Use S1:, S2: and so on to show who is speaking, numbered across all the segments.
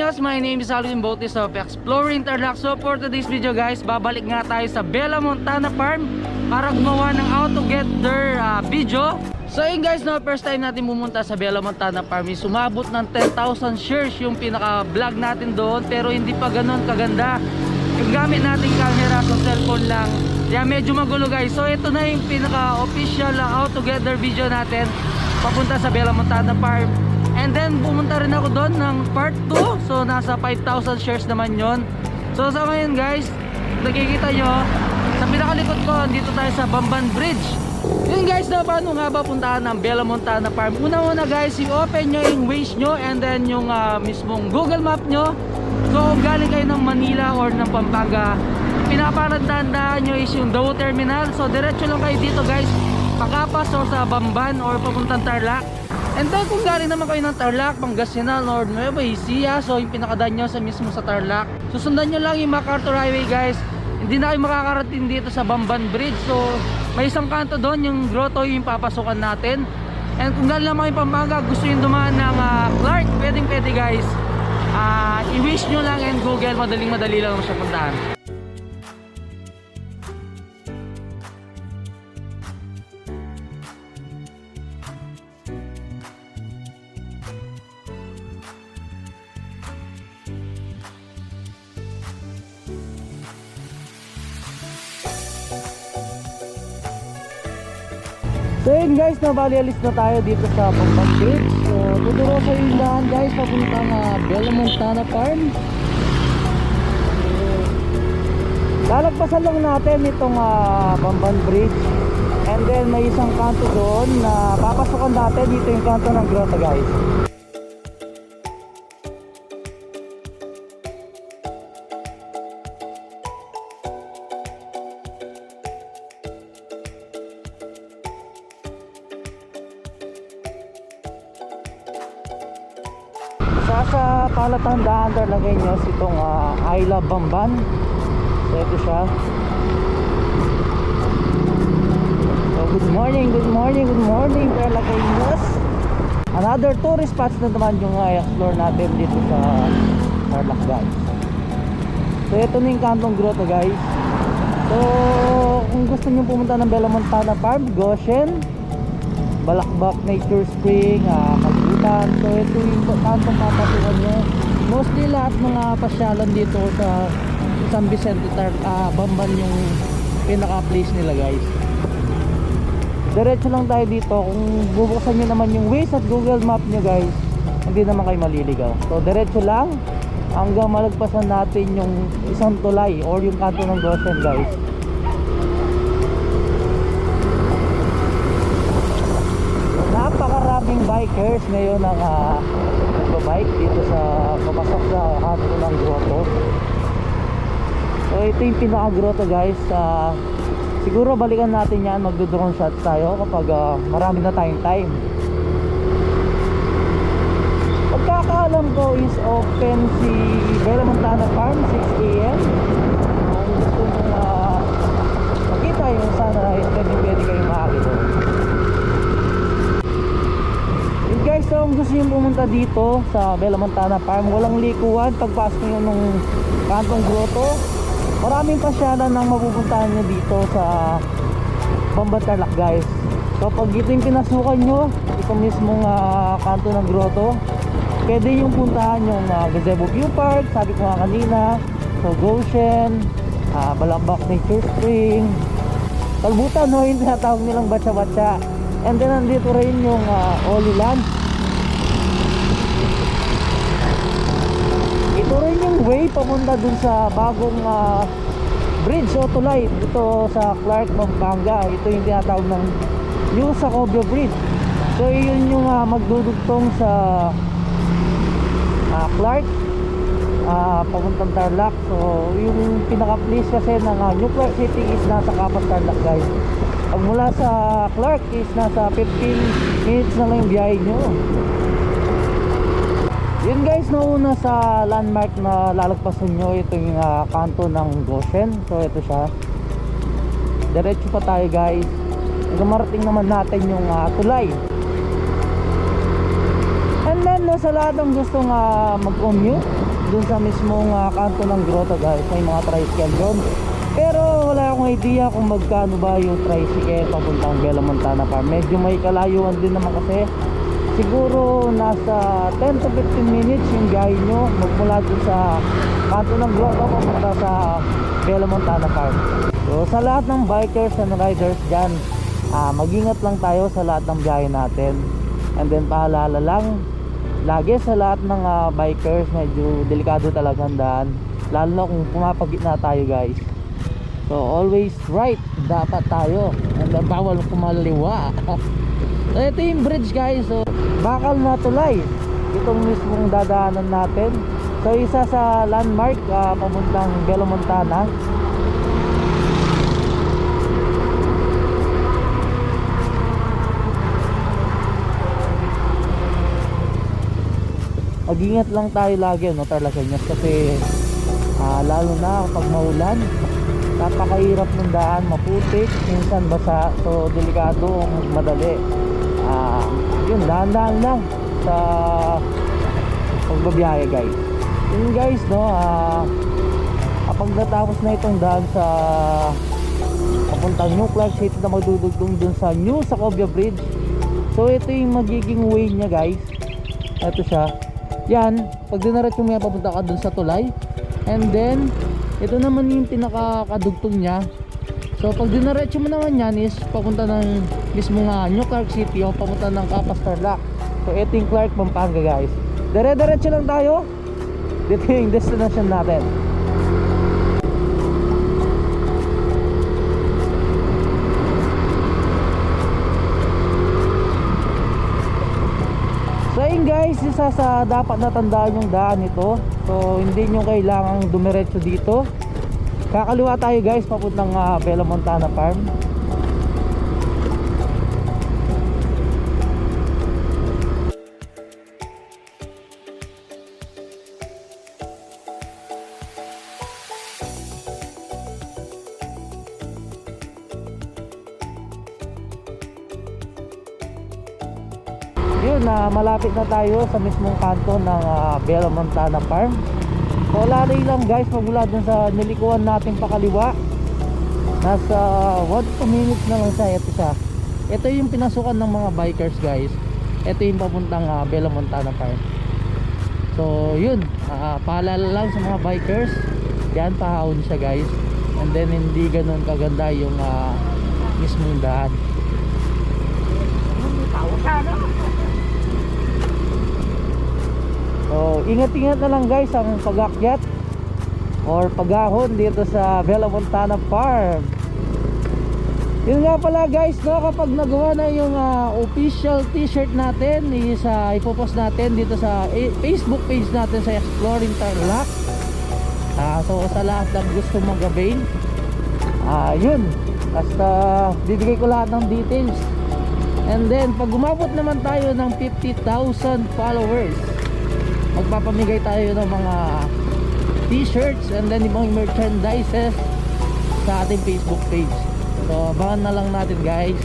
S1: guys, my name is Alvin Bautista of Exploring Tarlac. So for today's video guys, babalik nga tayo sa Bella Montana Farm para gumawa ng how to get their video. So yun guys, no, first time natin pumunta sa Bella Montana Farm, sumabot ng 10,000 shares yung pinaka vlog natin doon, pero hindi pa ganun kaganda. Yung gamit nating camera sa cellphone lang, kaya medyo magulo guys. So ito na yung pinaka official how to get their video natin papunta sa Bella Montana Farm. And then pumunta rin ako doon ng part 2. So nasa 5,000 shares naman yon. So sa ngayon guys, nakikita nyo sa pinakalikod ko, dito tayo sa Bamban Bridge. Yun guys, na paano nga ba puntahan ng Bella Montana Farm? Una guys, i-open nyo yung Waze nyo and then yung mismong Google Map nyo. So kung galing kayo ng Manila or ng Pampanga, pinaparandaan nyo is yung Daw Terminal. So diretso lang kayo dito guys, pagkapas o sa Bamban or papuntang Tarlac. And then kung galing naman kayo ng Tarlac, Pangasinan or Nueva Ecija, so yung pinakadaan nyo sa mismo sa Tarlac, susundan nyo lang yung MacArthur Highway guys. Hindi na kayo makakarating dito sa Bamban Bridge. So may isang kanto doon, yung grotto yung papasukan natin. And kung galing naman kayo Pampanga, gusto yung dumaan ng Clark, pwede guys. I-wish nyo lang and Google, madali lang siya puntahan. So yun guys, bali alis na tayo dito sa Bamban Bridge. So tuturo sa yung daan guys papuntang Bella Montana Farm. Lalagpasan lang natin itong Bamban Bridge. And then may isang kanto doon na papasokan natin. Dito yung kanto ng grotto guys. Sa palatandaan talaga nyo itong I Love Bamban. So ito siya. So good morning Tarlaceños. Another tourist spots na naman yung explore natin dito sa Tarlac guys. So ito na yung kantong grotto guys. So kung gusto nyo pumunta ng Bella Montana Farm, Goshen, Balakbak Nature Spring, Kalbutan. So ito yung kantong papasukan nyo. Mostly lahat mga pasyalan dito sa San Vicente Bamban yung pinaka place nila guys. Diretso lang tayo dito. Kung bubuksan nyo naman yung Waze at Google Map nyo guys, hindi naman kayo maliligaw. So diretso lang hanggang malagpasan natin yung isang tulay or yung kanto ng Goshen guys. Napakaraming bikers ngayon ang nagbabike dito sa papasok sa kanto ng grotto. So ito yung pinaka grotto guys. Siguro balikan natin yan, magdo-drone shot tayo kapag marami na tayong time. Pagkakaalam ko is open si Bella Montana Farm 6 AM. Kung gusto nyo makita yung sunrise, pwede kayong makakita. Guys, so kung gusto nyo pumunta dito sa Bella Montana Farm, walang likuan pagpasok nyo nung kantong grotto. Maraming pasyalan ang mapupuntahan nyo dito sa Bamban Tarlac guys. So pag ito yung pinasukan nyo, ito mismong kanto ng grotto, pwede yung puntahan yung Gazebo View Park, sabi ko nga kanina. So Goshen, Balakbak Nature Spring, Kalbutan, no, yung tinatawag nilang batsa-batsa. And then nandito rin yung Holy Land. Ito rin yung way papunta dun sa bagong bridge o tulay dito sa Clark, Pampanga. Ito yung tinatawag ng New Sacobio Bridge. So yun yung magdudugtong sa Clark papuntang Tarlac. So yung pinaka place kasi ng New Clark City is nasa Kapas Tarlac guys. Pag mula sa Clark is nasa 15 minutes na lang yung biyahe nyo. Yun guys, nauna sa landmark na lalagpasan nyo, ito yung kanto ng Goshen. So ito siya. Diretso pa tayo guys. Marating naman natin yung tulay. And then sa lahat ng gustong mag-commute dun sa mismong kanto ng grotto guys, may mga tricycle doon. Pero wala akong idea kung magkano ba yung tricycle papuntang Bella Montana Farm. Medyo may kalayuan din naman kasi. Siguro nasa 10 to 15 minutes yung biyahe nyo magmula dun sa kanto ng grotto papunta sa Bella Montana Farm. So sa lahat ng bikers and riders dyan, mag-ingat lang tayo sa lahat ng biyahe natin. And then paalala lang, lagi sa lahat ng bikers, medyo delikado talaga ang daan, lalo na kung pumapagitna tayo guys. So always right dapat tayo, and then bawal kumaliwa. So ito yung bridge guys, so bakal na tulay itong mismong dadaanan natin. So isa sa landmark papuntang Bella Montana. Mag-ingat lang tayo lagi, no, Tarlaceños, kasi lalo na kapag maulan, napakahirap ng daan, maputik, minsan basa, so delikado madali. Yun, dahan-dahan lang sa pagbabiyahe guys. Yun guys, no, kapag natapos na itong daan sa papuntang New Clark City na magdudugtong dun sa New Sacobia Bridge, so ito yung magiging way niya guys. Ito siya. Yan, pag dinaretso mo yan, papunta ka dun sa tulay. And then, ito naman yung pinakakadugtong niya. So pag dinaretso mo naman yan is papunta ng mismo nga New Clark City o papunta ng Capas Tarlac. So ito yung Clark, Pampanga guys. Dire-diretso lang tayo. Dito yung destination natin. So ayun guys, isa sa dapat natandaan yung daan ito. So hindi nyo kailangang dumiretso dito. Kakaliwa tayo guys papuntang Bella Montana Farm. Yun, malapit na tayo sa mismong kanto ng Bella Montana Farm. So lalay lang guys, magmula dun sa nilikuan natin pakaliwa, nasa 1-2 minutes na lang siya. Ito siya, ito yung pinasukan ng mga bikers guys. Ito yung papuntang Bella Montana Farm. So yun, paalala lang sa mga bikers, yan, pahawon siya guys. And then hindi ganun kaganda yung mismong daan. So ingat-ingat na lang guys ang pag-akyat or pag-ahon dito sa Bella Montana Farm. Yun nga pala guys, no, kapag nagawa na yung official t-shirt natin is ipopost natin dito sa Facebook page natin sa Exploring Tarlac. So sa lahat ng gusto mag-avail, yun, basta bibigay ko lahat ng details. And then pag umabot naman tayo ng 50,000 followers, magpapamigay tayo ng mga t-shirts and then ibang merchandises sa ating Facebook page. So abangan na lang natin guys.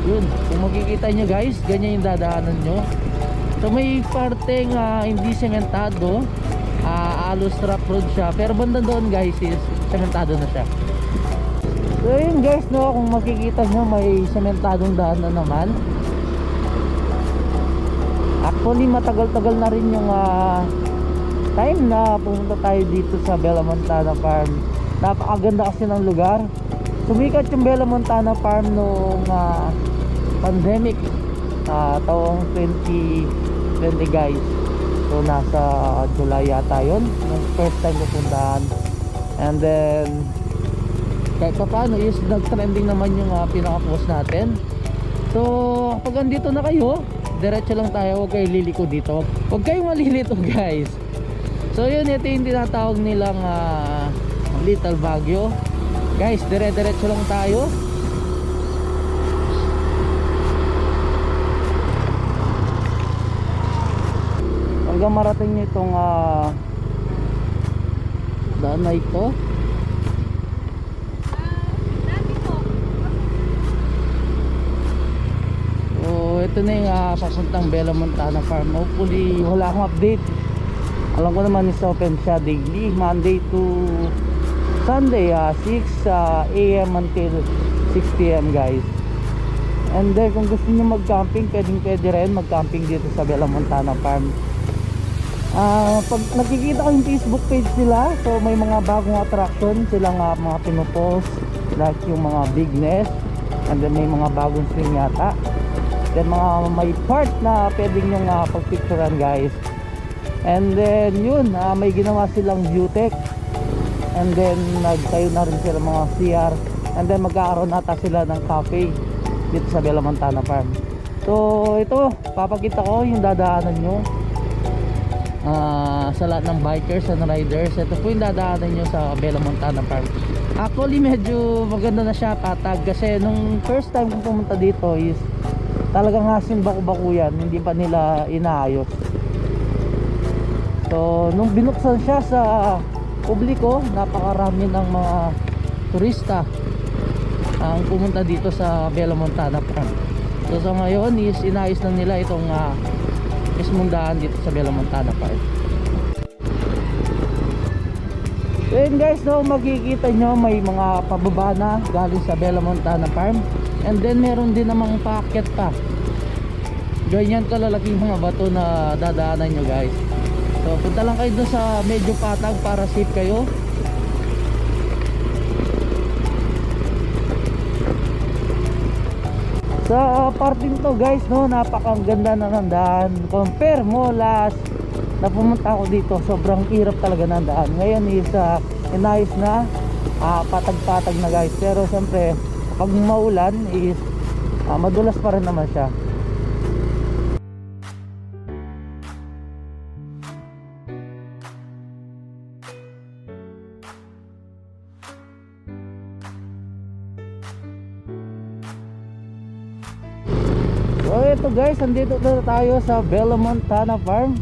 S1: Yun, kung makikita nyo guys, ganyan yung dadaanan nyo. So may parteng hindi sementado, alos trap road siya, pero banda doon guys is sementado na siya. So yun guys, no, kung makikita nyo may sementadong daan na naman. Actually matagal-tagal na rin yung time na pumunta tayo dito sa Bella Montana Farm. Napakaganda kasi ng lugar. Sumikat yung Bella Montana Farm noong pandemic, taong 2020 guys. So nasa July yata yun, yung first time pupuntahan. And then kahit pa paano is nag-trending naman yung pinaka-post natin. So pag andito na kayo, diretso lang tayo, huwag kayo liliko dito, huwag kayong malilito guys. So yun, ito yung tinatawag nilang Little Baguio guys. Diretso lang tayo. Hanggang marating nyo itong daan na ito. Ito na yung papuntang Bella Montana Farm. Hopefully wala akong update Alam ko naman is open siya daily, Monday to Sunday, 6 AM until 6 PM guys. And then kung gusto niyo mag-camping, pwede rin mag-camping dito sa Bella Montana Farm. Pag nakikita ko yung Facebook page nila, so may mga bagong attraction silang mga pinopost, like yung mga big nest, and then may mga bagong swing yata. Then may part na pwedeng yung pagpicturean guys. And then yun, may ginawa silang view tech. And then nagtayo na rin sila mga CR. And then magkakaroon nata sila ng cafe dito sa Bella Montana Farm. So ito, papakita ko yung dadaanan nyo sa lahat ng bikers and riders. Ito po yung dadaanan nyo sa Bella Montana Farm. Actually medyo maganda na siya, patag. Kasi nung first time kong pumunta dito is talagang hasin baku-baku yan, hindi pa nila inaayos. So nung binuksan siya sa publiko, napakarami ng mga turista ang pumunta dito sa Bella Montana Farm. So ngayon is inayos na nila itong mismong daan dito sa Bella Montana Farm. So yun guys, no, makikita nyo may mga pababa na galing sa Bella Montana Farm. And then meron din namang paakyat pa. Ganyan kalalaking mga bato na dadaanan nyo guys. So punta lang kayo doon sa medyo patag para safe kayo. Sa parting to guys, no, napakaganda na ng daan. Compare mo last na pumunta ako dito, sobrang hirap talaga ng daan. Ngayon is inayos na, patag-patag na guys. Pero siyempre pag maulan is madulas pa rin naman siya. So ito guys, andito na tayo sa Bella Montana Farm.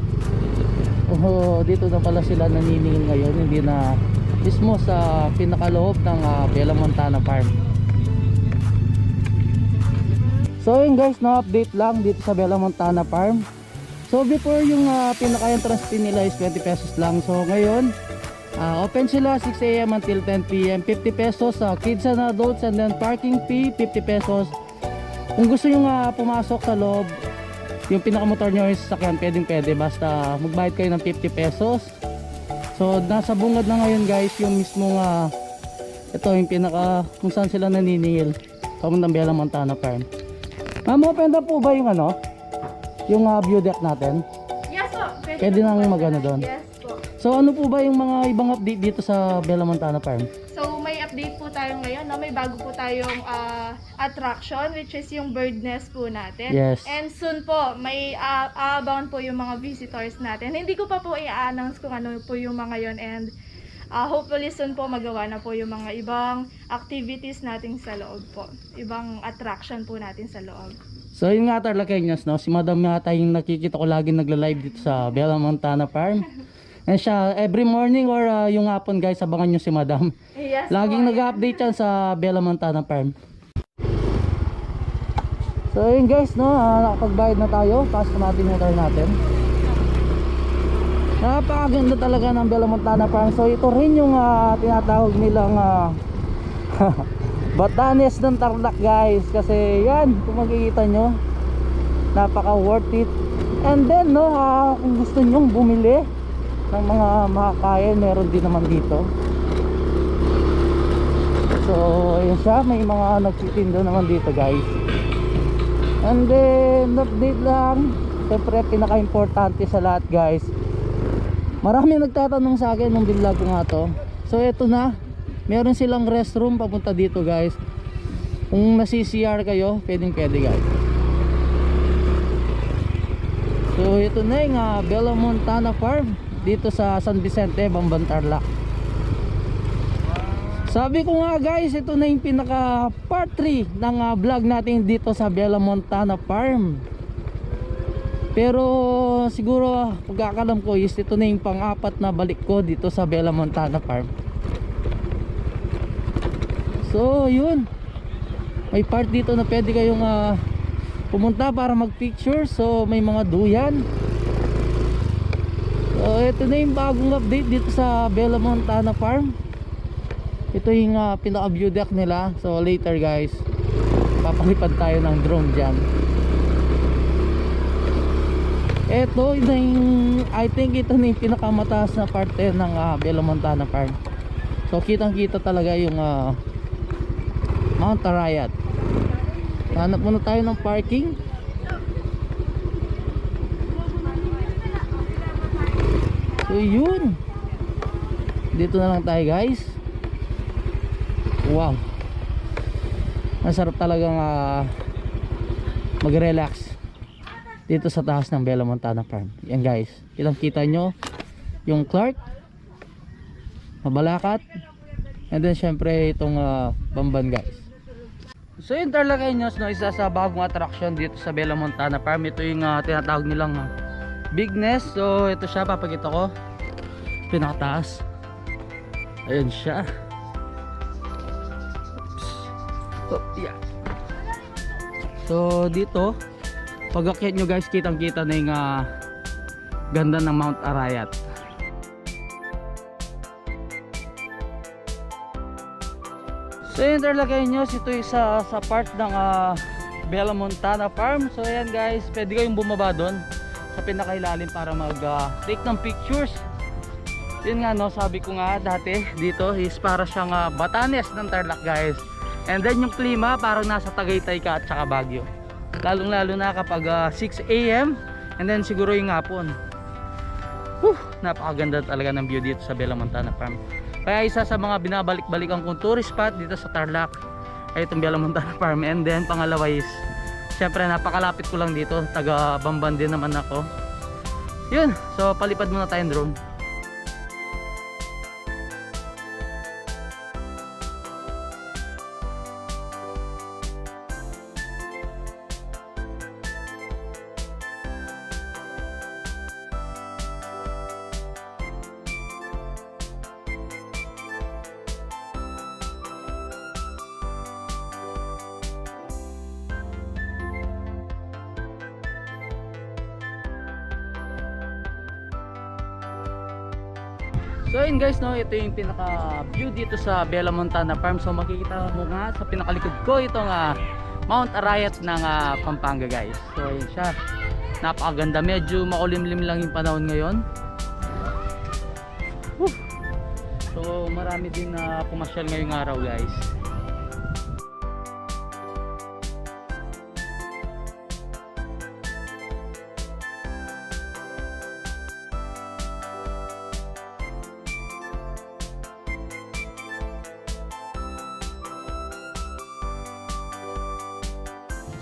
S1: Dito na pala sila naniningil ngayon, hindi na mismo sa pinakaloob ng Bella Montana Farm. So yun guys, na-update lang dito sa Bella Montana Farm. So before yung pinaka-entrance fee nila is 20 pesos lang. So ngayon, open sila 6 AM until 10 PM, 50 pesos sa kids and adults, and then parking fee 50 pesos. Kung gusto nyo pumasok sa loob, yung pinakamotor nyo is sakyan, pwede, basta magbayad kayo ng 50 pesos. So nasa bungad na ngayon guys yung mismo ito yung pinaka kung saan sila naniningil, pamuntang Bella Montana Farm. Ma'am, open na po ba yung yung view deck natin?
S2: Yes po.
S1: Pwede nang magano doon?
S2: Yes po.
S1: So ano po ba yung mga ibang update dito sa Bella Montana Farm?
S2: So may update po tayo ngayon, no? May bago po tayong attraction, which is yung bird nest po natin.
S1: Yes.
S2: And soon po, may aabangan po yung mga visitors natin. Hindi ko pa po i-announce kung ano po yung mga yon, and hopefully soon po magawa na po yung mga ibang activities natin sa loob po. Ibang attraction po natin sa loob.
S1: So yun nga Tarlakeños, no? Si Madam nga tayong nakikita ko lagi nagla-live dito sa Bella Montana Farm. And siya, every morning or yung hapon guys, abangan nyo si Madam.
S2: Yes,
S1: Laging
S2: po.
S1: nag-update yan sa Bella Montana Farm. So yun guys, no, nakapagbayad na tayo. Pasok natin yung motor natin. Napakaganda talaga ng Bella Montana Farm. So ito rin yung tinatawag nilang Batanes ng Tarlac guys. Kasi yan, kung makikita nyo, napaka worth it. And then no, kung gusto nyong bumili ng mga makakain, meron din naman dito. So yun siya, may mga nagtitindo naman dito guys. And then update lang, siyempre pinaka-importante sa lahat guys, maraming nagtatanong sa akin nung vlog ko nga to. So eto na, meron silang restroom papunta dito guys. Kung nasi-CR kayo, pwede guys. So ito na yung Bella Montana Farm dito sa San Vicente, Bamban, Tarlac. Sabi ko nga guys, ito na yung pinaka part 3 ng vlog natin dito sa Bella Montana Farm. Pero siguro pagkakalam ko is ito na yung pang-apat na balik ko dito sa Bella Montana Farm. So yun, may part dito na pwede kayong pumunta para mag picture. So may mga duyan. So So ito na yung bagong update dito sa Bella Montana Farm. Ito yung pinaka view deck nila. So later guys, papalipad tayo ng drone dyan. Ito yung, I think ito na yung pinakamataas na parte ng Bella Montana Farm. So kitang kita talaga yung Mount Arayat. Hanap muna tayo ng parking. So yun, dito na lang tayo guys. Wow, masarap talagang mag-relax dito sa taas ng Bella Montana Farm. Yan guys, kitang kita nyo yung Clark, Mabalacat, and then syempre itong Bamban guys. So yung Tarlaceños, no, isa sa bagong attraction dito sa Bella Montana Farm. Ito yung tinatawag nilang Big Nest. So ito siya, papakita ko pinakataas. Ayun siya. So, yeah. So dito pag akyat nyo guys, kitang kita na yung ganda ng Mount Arayat. So yung Tarlaceños, ito isa sa part ng Bella Montana Farm. So ayan guys, pwede kayong bumaba doon sa pinakailalim para mag take ng pictures. Yun nga no, sabi ko nga dati dito is para siyang Batanes ng Tarlac guys. And then yung klima parang nasa Tagaytay ka at saka Baguio. Lalong lalo na kapag 6 AM and then siguro yung hapon. Napakaganda talaga ng view dito sa Bella Montana Farm. Kaya isa sa mga binabalik-balikan kong tourist spot dito sa Tarlac ay itong Bella Montana Farm. And then pangalawa is syempre napakalapit ko lang dito, taga Bamban din naman ako. Yun, so palipad muna tayong drone. So yun guys no, ito yung pinaka view dito sa Bella Montana Farm. So makikita mo nga sa pinakalikod ko itong Mount Arayat ng Pampanga guys. So yun siya, napakaganda. Medyo makulimlim lang yung panahon ngayon. So marami din na pumasyal ngayong araw guys.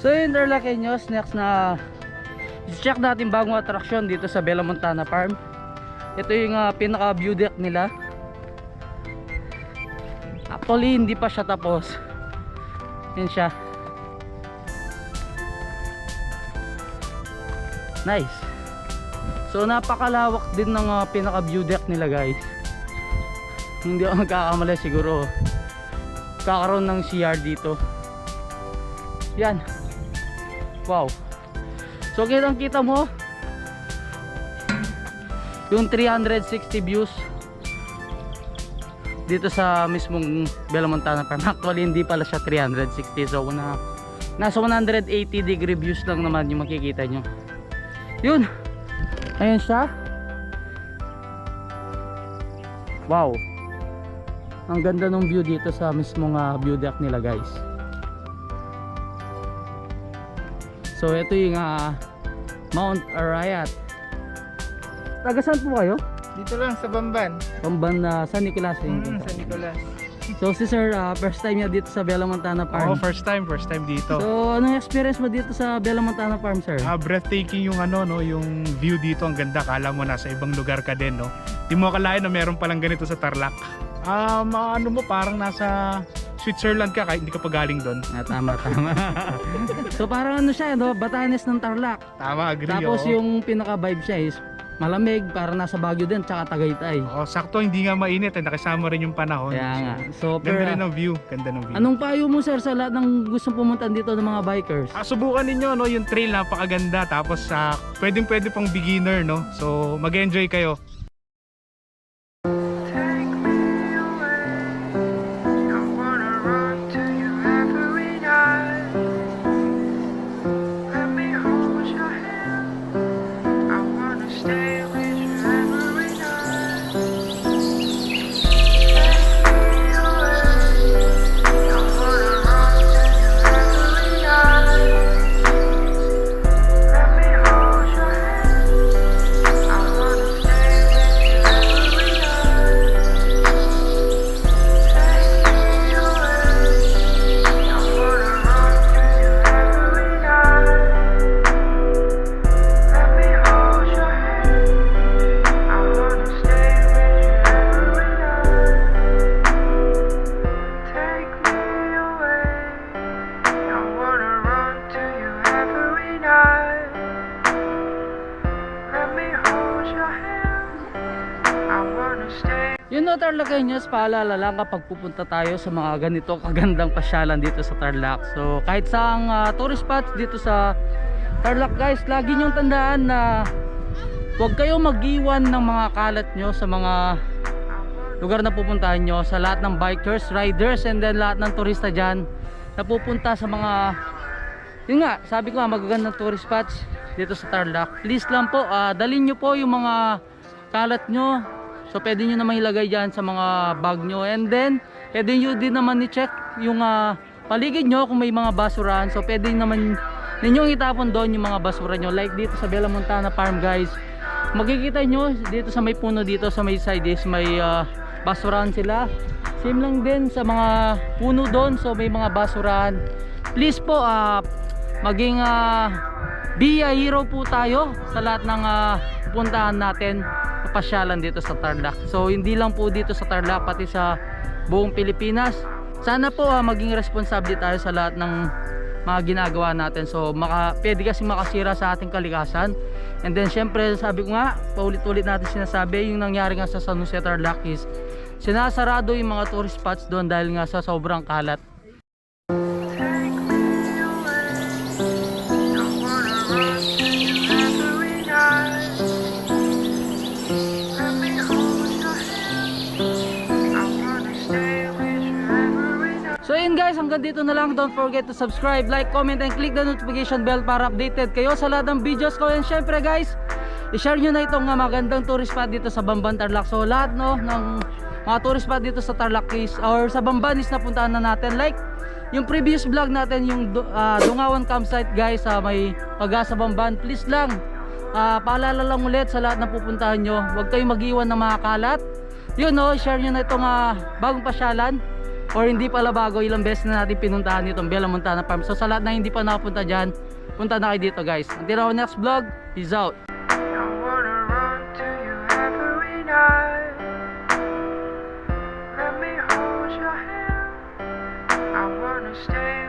S1: So yun Tarlaceños, next na check natin bagong attraction dito sa Bella Montana Farm. Ito yung pinaka view deck nila. Actually hindi pa siya tapos. Yun siya. Nice. So napakalawak din ng pinaka view deck nila guys. Hindi ako magkakamali, siguro kakaroon ng CR dito. Yan. Wow. So kitang kita mo yung 360 views dito sa mismong Bella Montana Farm. Actually hindi pala siya 360. So nasa 180 degree views lang naman yung makikita nyo. Yun. Ayan siya. Wow. Ang ganda ng view dito sa mismong view deck nila guys. So ito yung Mount Arayat. Taga saan po kayo?
S3: Dito lang sa Bamban.
S1: Bamban na San Nicolas.
S3: San Nicolas.
S1: So si sir, first time niya dito sa Bella Montana Farm.
S3: Oo, first time dito.
S1: So anong experience mo dito sa Bella Montana Farm sir?
S3: Breathtaking yung yung view dito, ang ganda. Kala mo nasa ibang lugar ka din, no? Di mo akalain na meron palang ganito sa Tarlac. Mo parang nasa Switzerland ka kahit hindi ka pa galing doon.
S1: Tama. So parang ano siya, no? Batanes ng Tarlac.
S3: Tama, agree.
S1: Tapos yung pinaka vibe siya is malamig, para nasa Baguio din, tsaka Tagaytay.
S3: Sakto, hindi nga mainit, nakasama rin yung panahon.
S1: Kaya nga. So,
S3: ganda rin ng view, ganda ng view.
S1: Anong payo mo sir sa lahat ng gustong pumunta dito ng mga bikers?
S3: Subukan ninyo, no, yung trail napakaganda, tapos pwedeng pang beginner, no. So mag-enjoy kayo.
S1: So Tarlakeños, paalala lang kapag pupunta tayo sa mga ganito kagandang pasyalan dito sa Tarlac. So kahit saang tourist spots dito sa Tarlac guys, lagi nyong tandaan na huwag kayong mag-iwan ng mga kalat nyo sa mga lugar na pupuntahan nyo, sa lahat ng bikers, riders, and then lahat ng turista dyan na pupunta sa mga, yun nga, sabi ko nga, magagandang tourist spots dito sa Tarlac. Please lang po, dalhin nyo po yung mga kalat nyo. So pwede nyo naman ilagay dyan sa mga bag nyo, and then pwede nyo din naman i-check yung paligid nyo kung may mga basurahan. So pwede naman ninyong itapon doon yung mga basura nyo, like dito sa Bella Montana Farm guys. Makikita nyo dito sa may puno, dito sa may side is may basurahan sila. Same lang din sa mga puno doon, so may mga basurahan. Please po, maging be a hero po tayo sa lahat ng pupuntahan natin, pasyalan dito sa Tarlac. So hindi lang po dito sa Tarlac, pati sa buong Pilipinas. Sana po maging responsable tayo sa lahat ng mga ginagawa natin. So pwede kasi makasira sa ating kalikasan. And then syempre, sabi ko nga, paulit-ulit natin sinasabi, yung nangyari nga sa San Jose Tarlac is sinasarado yung mga tourist spots doon dahil nga sa sobrang kalat. So yun guys, hanggang dito na lang. Don't forget to subscribe, like, comment, and click the notification bell para updated kayo sa lahat ng videos ko. And syempre guys, i-share nyo na itong magandang tourist spot dito sa Bamban, Tarlac. So lahat ng mga tourist spot dito sa Tarlac is, or sa Bamban is napuntahan na natin. Like yung previous vlog natin, yung Dungawan campsite guys, may Pag-asa Bamban. Please lang, paalala lang ulit sa lahat na pupuntahan nyo, huwag kayong mag-iwan ng mga kalat. Yun share nyo na itong bagong pasyalan. Or hindi pala bago, ilang beses na natin pinuntahan itong Bella Montana Farm. So sa lahat na hindi pa nakapunta dyan, punta na kayo dito guys. Until our next vlog, peace out.
S4: I wanna run to you every night. Let me hold your hand. I wanna stay